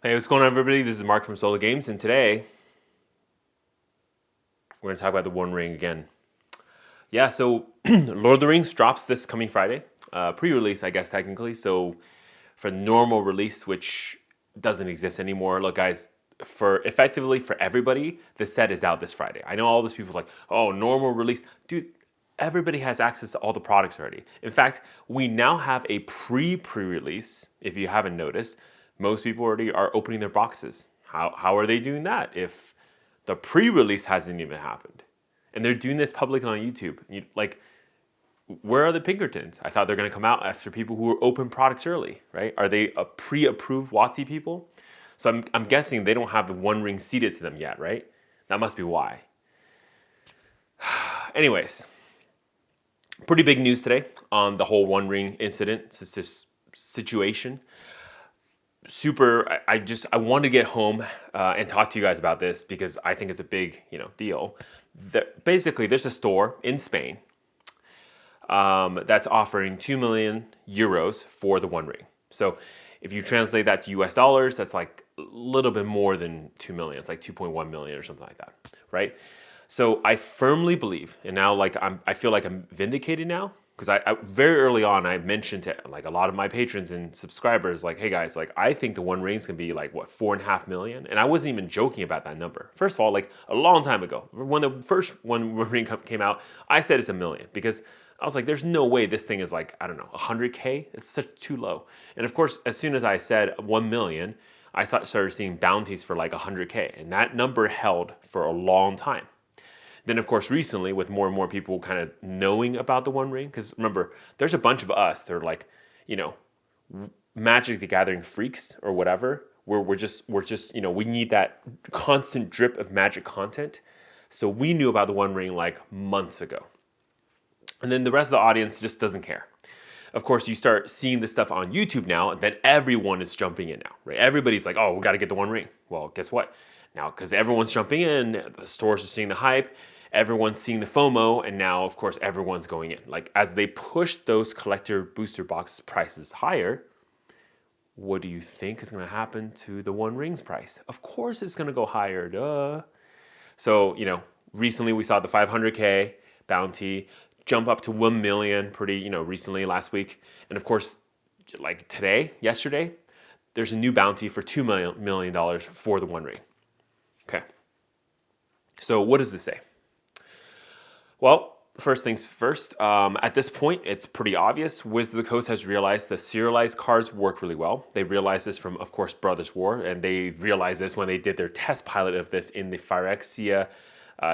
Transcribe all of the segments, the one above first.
Hey, what's going on, everybody? This is Mark from Solo Games, and today we're going to talk about the One Ring again. Yeah, so Lord of the Rings drops this coming Friday, pre-release, I guess technically. So for normal release, which doesn't exist anymore, look, guys, for everybody, the set is out this Friday. I know all these people are like, oh, normal release, dude. Everybody has access to all the products already. In fact, we now have a pre-release. If you haven't noticed, most people already are opening their boxes. How are they doing that if the pre-release hasn't even happened? And they're doing this publicly on YouTube. Where are the Pinkertons? I thought they're going to come out after people who open products early, right? Are they a pre-approved WotC people? So I'm guessing they don't have the One Ring seeded to them yet, right? That must be why. Anyways, pretty big news today on the whole One Ring incident, situation. I want to get home and talk to you guys about this because I think it's a big, deal. Basically, there's a store in Spain that's offering 2 million euros for the One Ring. So if you translate that to US dollars, that's like a little bit more than 2 million. It's like 2.1 million or something like that, right? So I firmly believe, and now I feel like I'm vindicated now, because I very early on I mentioned to like a lot of my patrons and subscribers, like, hey guys, like I think the One Ring's gonna be like what 4.5 million, and I wasn't even joking about that number. First of all, like a long time ago, when the first One Ring came out, I said it's 1 million because I was like, there's no way this thing is like, I don't know, 100K. It's such too low. And of course, as soon as I said 1 million, I started seeing bounties for like 100K, and that number held for a long time. Then, of course, recently, with more and more people kind of knowing about the One Ring, because remember, there's a bunch of us that are like, Magic the Gathering freaks or whatever, where we're just, we need that constant drip of Magic content. So we knew about the One Ring like months ago. And then the rest of the audience just doesn't care. Of course, you start seeing this stuff on YouTube now, and then everyone is jumping in now, right? Everybody's like, oh, we got to get the One Ring. Well, guess what? Now, because everyone's jumping in, the stores are seeing the hype, everyone's seeing the FOMO, and now, of course, everyone's going in. Like, as they push those collector booster box prices higher, what do you think is going to happen to the One Ring's price? Of course it's going to go higher, duh. So, recently we saw the 500K bounty jump up to 1 million pretty, recently last week. And of course, like yesterday, there's a new bounty for $2 million for the One Ring. Okay. So what does this say? Well, first things first, at this point, it's pretty obvious. Wizards of the Coast has realized the serialized cards work really well. They realized this from, of course, Brothers War, and they realized this when they did their test pilot of this in the Phyrexia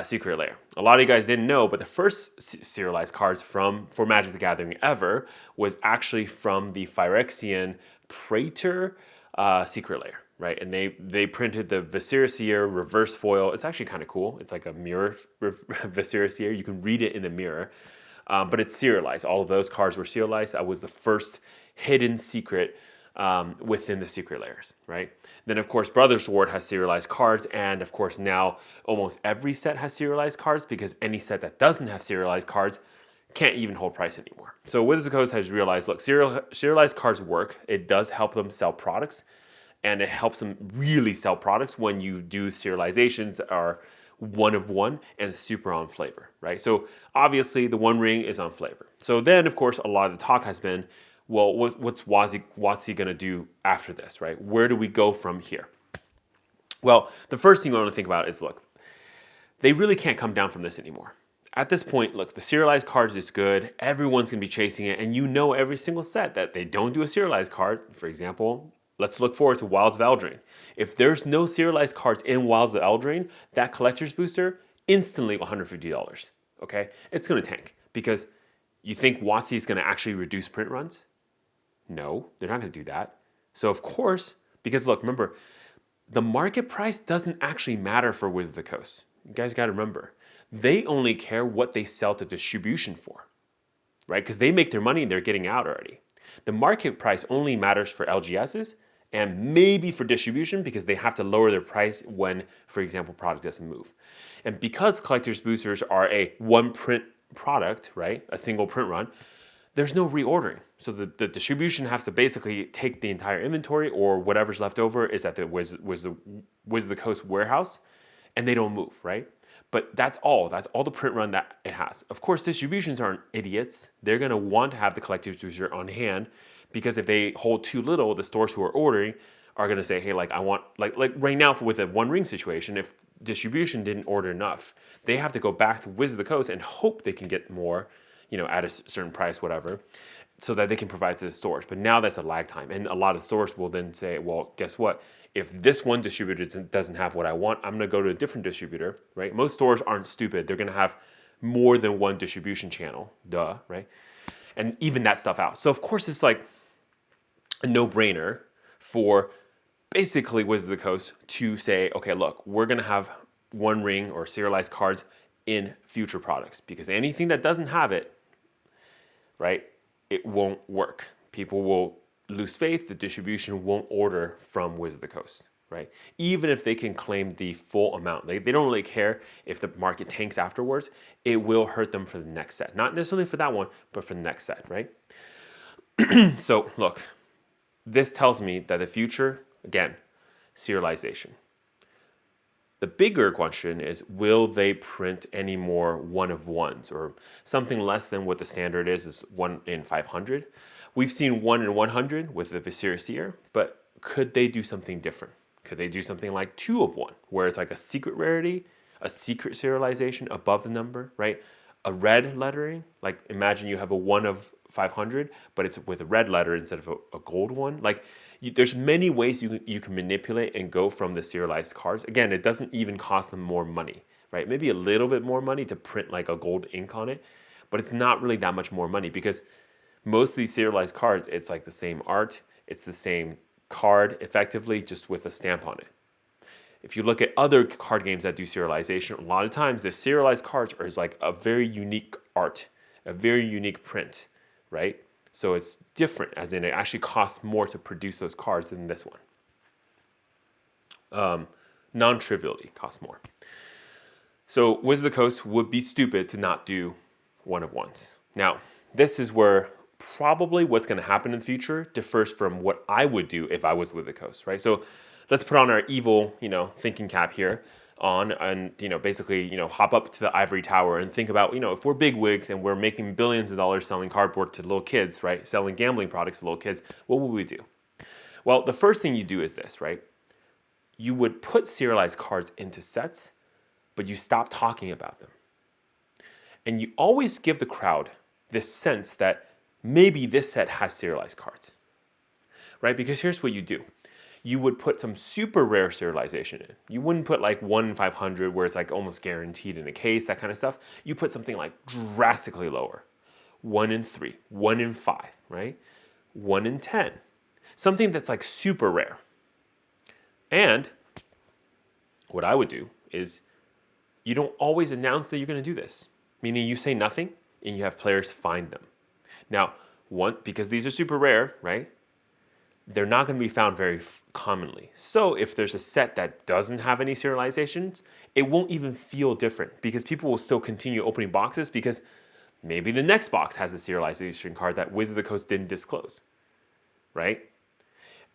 secret layer. A lot of you guys didn't know, but the first serialized cards for Magic the Gathering ever was actually from the Phyrexian Praetor secret layer, right? And they printed the Visceraseer reverse foil. It's actually kind of cool. It's like a mirror Visceraseer. You can read it in the mirror, but it's serialized. All of those cards were serialized. That was the first hidden secret within the secret layers, right? Then, of course, Brothers War has serialized cards, and of course now almost every set has serialized cards because any set that doesn't have serialized cards can't even hold price anymore. So Wizards of the Coast has realized, look, serialized cards work. It does help them sell products, and it helps them really sell products when you do serializations that are one of one and super on flavor, right? So obviously the One Ring is on flavor. So then, of course, a lot of the talk has been, well, what's WotC going to do after this, right? Where do we go from here? Well, the first thing we want to think about is, look, they really can't come down from this anymore. At this point, look, the serialized cards is good. Everyone's going to be chasing it, and every single set that they don't do a serialized card. For example, let's look forward to Wilds of Eldraine. If there's no serialized cards in Wilds of Eldraine, that collector's booster, instantly $150, okay? It's going to tank because you think WotC is going to actually reduce print runs? No, they're not going to do that. So of course, because look, remember, the market price doesn't actually matter for Wizards of the Coast. You guys got to remember, they only care what they sell to distribution for, right? Because they make their money and they're getting out already. The market price only matters for LGSs and maybe for distribution because they have to lower their price when, for example, product doesn't move. And because collector's boosters are a one print product, right, a single print run, there's no reordering. So the distribution has to basically take the entire inventory or whatever's left over is at the Wizard of the Coast warehouse, and they don't move, right? But that's all. That's all the print run that it has. Of course, distributions aren't idiots. They're going to want to have the collector's distributor on hand because if they hold too little, the stores who are ordering are going to say, hey, like I want, like right now with a One Ring situation, if distribution didn't order enough, they have to go back to Wizard of the Coast and hope they can get more, at a certain price, whatever, so that they can provide to the stores. But now that's a lag time. And a lot of stores will then say, well, guess what? If this one distributor doesn't have what I want, I'm going to go to a different distributor, right? Most stores aren't stupid. They're going to have more than one distribution channel, right? And even that stuff out. So of course it's like a no-brainer for basically Wizards of the Coast to say, okay, look, we're going to have One Ring or serialized cards in future products because anything that doesn't have it, right, it won't work. People will lose faith, the distribution won't order from Wizard of the Coast, right? Even if they can claim the full amount. They don't really care if the market tanks afterwards. It will hurt them for the next set. Not necessarily for that one, but for the next set, right? So look, this tells me that the future, again, serialization. The bigger question is, will they print any more one of ones or something less than what the standard is 1 in 500? We've seen 1 in 100 with the Visir, but could they do something different? Could they do something like 2 of 1, where it's like a secret rarity, a secret serialization above the number, right? A red lettering, like imagine you have a 1 of 500, but it's with a red letter instead of a gold one. Like there's many ways you can manipulate and go from the serialized cards. Again, it doesn't even cost them more money, right? Maybe a little bit more money to print like a gold ink on it, but it's not really that much more money because most of these serialized cards, it's like the same art, it's the same card effectively, just with a stamp on it. If you look at other card games that do serialization, a lot of times the serialized cards are like a very unique art, a very unique print, right? So it's different, as in it actually costs more to produce those cards than this one. Non-trivially costs more. So Wizard of the Coast would be stupid to not do one of ones. Now, this is where probably what's going to happen in the future differs from what I would do if I was Wizard of the Coast, right? So let's put on our evil, thinking cap here on and, basically, hop up to the ivory tower and think about, if we're big wigs and we're making billions of dollars selling cardboard to little kids, right? Selling gambling products to little kids, what would we do? Well, the first thing you do is this, right? You would put serialized cards into sets, but you stop talking about them. And you always give the crowd this sense that maybe this set has serialized cards, right? Because here's what you do. You would put some super rare serialization in. You wouldn't put like 1 in 500 where it's like almost guaranteed in a case, that kind of stuff. You put something like drastically lower. 1 in 3, 1 in 5, right? 1 in 10. Something that's like super rare. And what I would do is you don't always announce that you're going to do this. Meaning you say nothing and you have players find them. Now, because these are super rare, right? They're not going to be found very commonly. So if there's a set that doesn't have any serializations, it won't even feel different because people will still continue opening boxes because maybe the next box has a serialization card that Wizard of the Coast didn't disclose, right?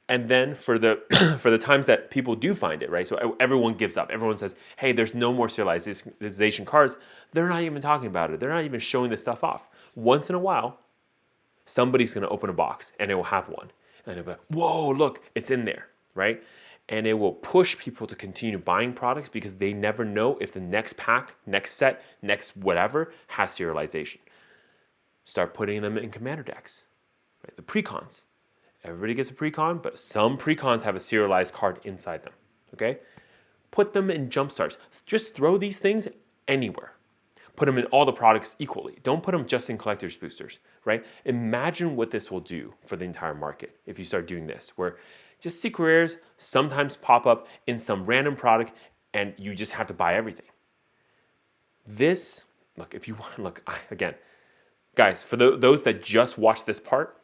And then for the for the times that people do find it, right? So everyone gives up. Everyone says, hey, there's no more serialization cards. They're not even talking about it. They're not even showing this stuff off. Once in a while, somebody's going to open a box and it will have one. And they'll be like, whoa, look, it's in there, right? And it will push people to continue buying products because they never know if the next pack, next set, next whatever has serialization. Start putting them in commander decks, right? The precons. Everybody gets a precon, but some precons have a serialized card inside them, okay? Put them in jumpstarts. Just throw these things anywhere. Put them in all the products equally. Don't put them just in collector's boosters, right? Imagine what this will do for the entire market if you start doing this, where just secret rares sometimes pop up in some random product and you just have to buy everything. This, look, if you want, again, guys, for those that just watched this part,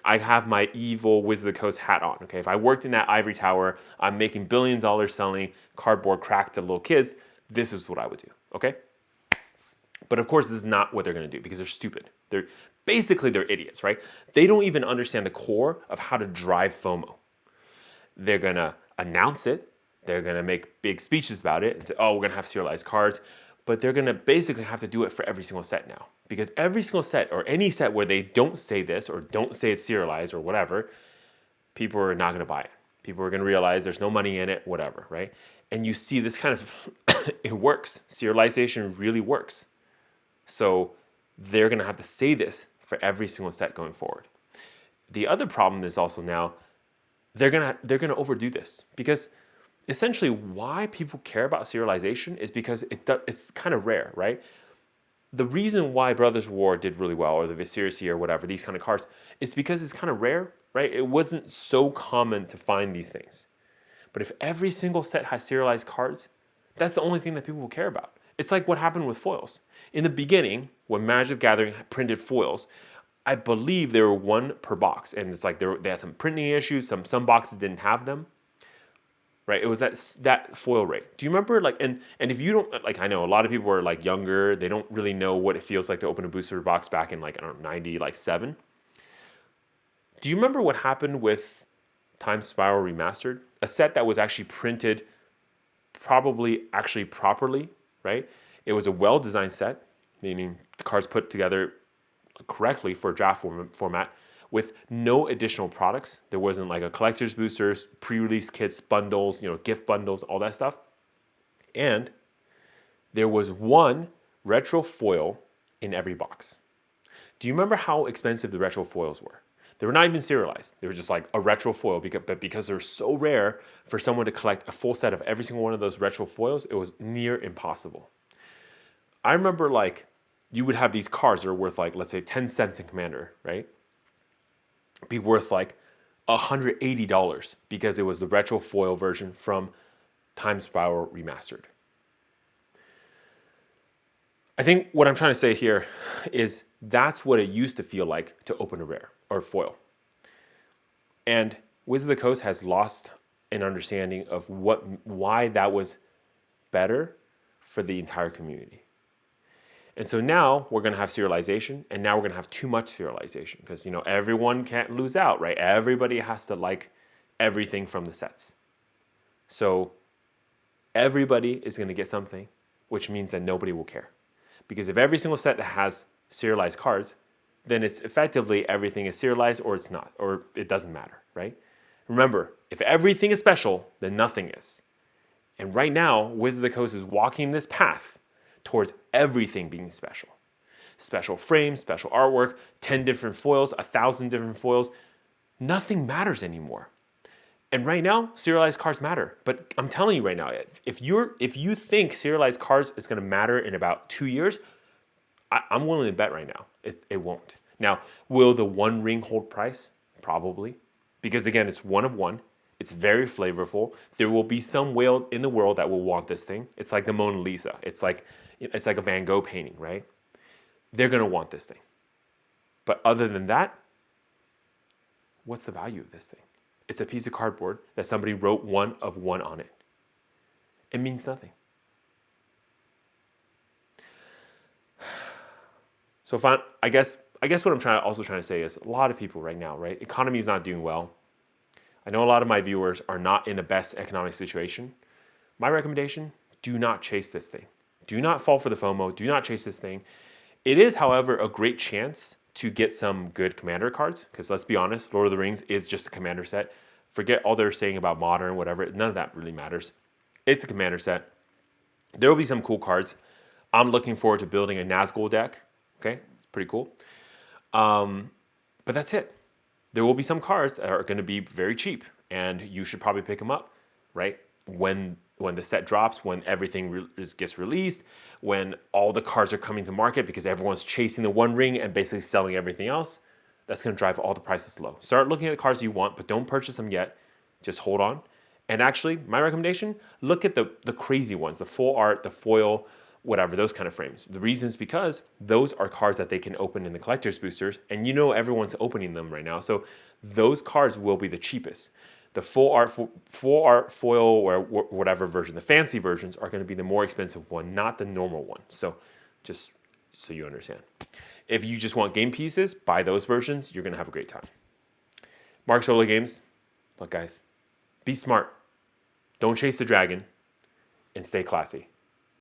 I have my evil Wizard of the Coast hat on, okay? If I worked in that ivory tower, I'm making billions of dollars selling cardboard crack to little kids, this is what I would do, okay? But of course, this is not what they're going to do because they're stupid. They're idiots, right? They don't even understand the core of how to drive FOMO. They're going to announce it. They're going to make big speeches about it and say, oh, we're going to have serialized cards. But they're going to basically have to do it for every single set now. Because every single set or any set where they don't say this or don't say it's serialized or whatever, people are not going to buy it. People are going to realize there's no money in it, whatever, right? And you see this kind of, it works. Serialization really works. So they're going to have to say this for every single set going forward. The other problem is also now they're going to overdo this because essentially why people care about serialization is because it's kind of rare, right? The reason why Brothers War did really well, or the Viserys or whatever, these kind of cards, is because it's kind of rare, right? It wasn't so common to find these things. But if every single set has serialized cards, that's the only thing that people will care about. It's like what happened with foils. In the beginning, when Magic the Gathering printed foils, I believe there were one per box. And it's like they had some printing issues. Some boxes didn't have them. Right? It was that foil rate. Do you remember? And if you don't, I know a lot of people are younger. They don't really know what it feels like to open a booster box back in 97. Do you remember what happened with Time Spiral Remastered? A set that was actually printed properly, right? It was a well-designed set, meaning the cards put together correctly for a draft format with no additional products. There wasn't a collector's boosters, pre-release kits, bundles, gift bundles, all that stuff. And there was one retro foil in every box. Do you remember how expensive the retro foils were? They were not even serialized. They were just a retro foil, but because they're so rare for someone to collect a full set of every single one of those retro foils, it was near impossible. I remember you would have these cards that are worth let's say 10 cents in Commander, right? Be worth $180 because it was the retro foil version from Time Spiral Remastered. I think what I'm trying to say here is that's what it used to feel like to open a rare or foil. And Wizard of the Coast has lost an understanding of why that was better for the entire community. And so now we're going to have serialization, and now we're going to have too much serialization because, everyone can't lose out, right? Everybody has to like everything from the sets. So everybody is going to get something, which means that nobody will care. Because if every single set has serialized cards, then it's effectively everything is serialized or it's not, or it doesn't matter, right? Remember, if everything is special, then nothing is. And right now, Wizard of the Coast is walking this path towards everything being special. Special frames, special artwork, 10 different foils, 1,000 different foils. Nothing matters anymore. And right now, serialized cards matter. But I'm telling you right now, if you think serialized cards is going to matter in about 2 years, I'm willing to bet right now it won't. Now, will the One Ring hold price? Probably. Because again, it's one of one. It's very flavorful. There will be some whale in the world that will want this thing. It's like the Mona Lisa. It's like a Van Gogh painting, right? They're going to want this thing. But other than that, what's the value of this thing? It's a piece of cardboard that somebody wrote one of one on it. It means nothing. So I guess what I'm trying to say is a lot of people right now, right? Economy is not doing well. I know a lot of my viewers are not in the best economic situation. My recommendation, do not chase this thing. Do not fall for the FOMO. Do not chase this thing. It is, however, a great chance to get some good Commander cards, because let's be honest, Lord of the Rings is just a Commander set. Forget all they're saying about Modern, whatever. None of that really matters. It's a Commander set. There will be some cool cards. I'm looking forward to building a Nazgul deck. Okay, it's pretty cool. But that's it. There will be some cards that are going to be very cheap, and you should probably pick them up, right? When the set drops, when everything gets released, when all the cards are coming to market because everyone's chasing the One Ring and basically selling everything else, that's going to drive all the prices low. Start looking at the cards you want, but don't purchase them yet. Just hold on. And actually, my recommendation, look at the crazy ones, the full art, the foil, whatever, those kind of frames. The reason is because those are cards that they can open in the collector's boosters, and everyone's opening them right now. So those cards will be the cheapest. The full art foil or whatever version, the fancy versions are going to be the more expensive one, not the normal one. So just so you understand. If you just want game pieces, buy those versions. You're going to have a great time. Mark Solo Games, look guys, be smart. Don't chase the dragon and stay classy.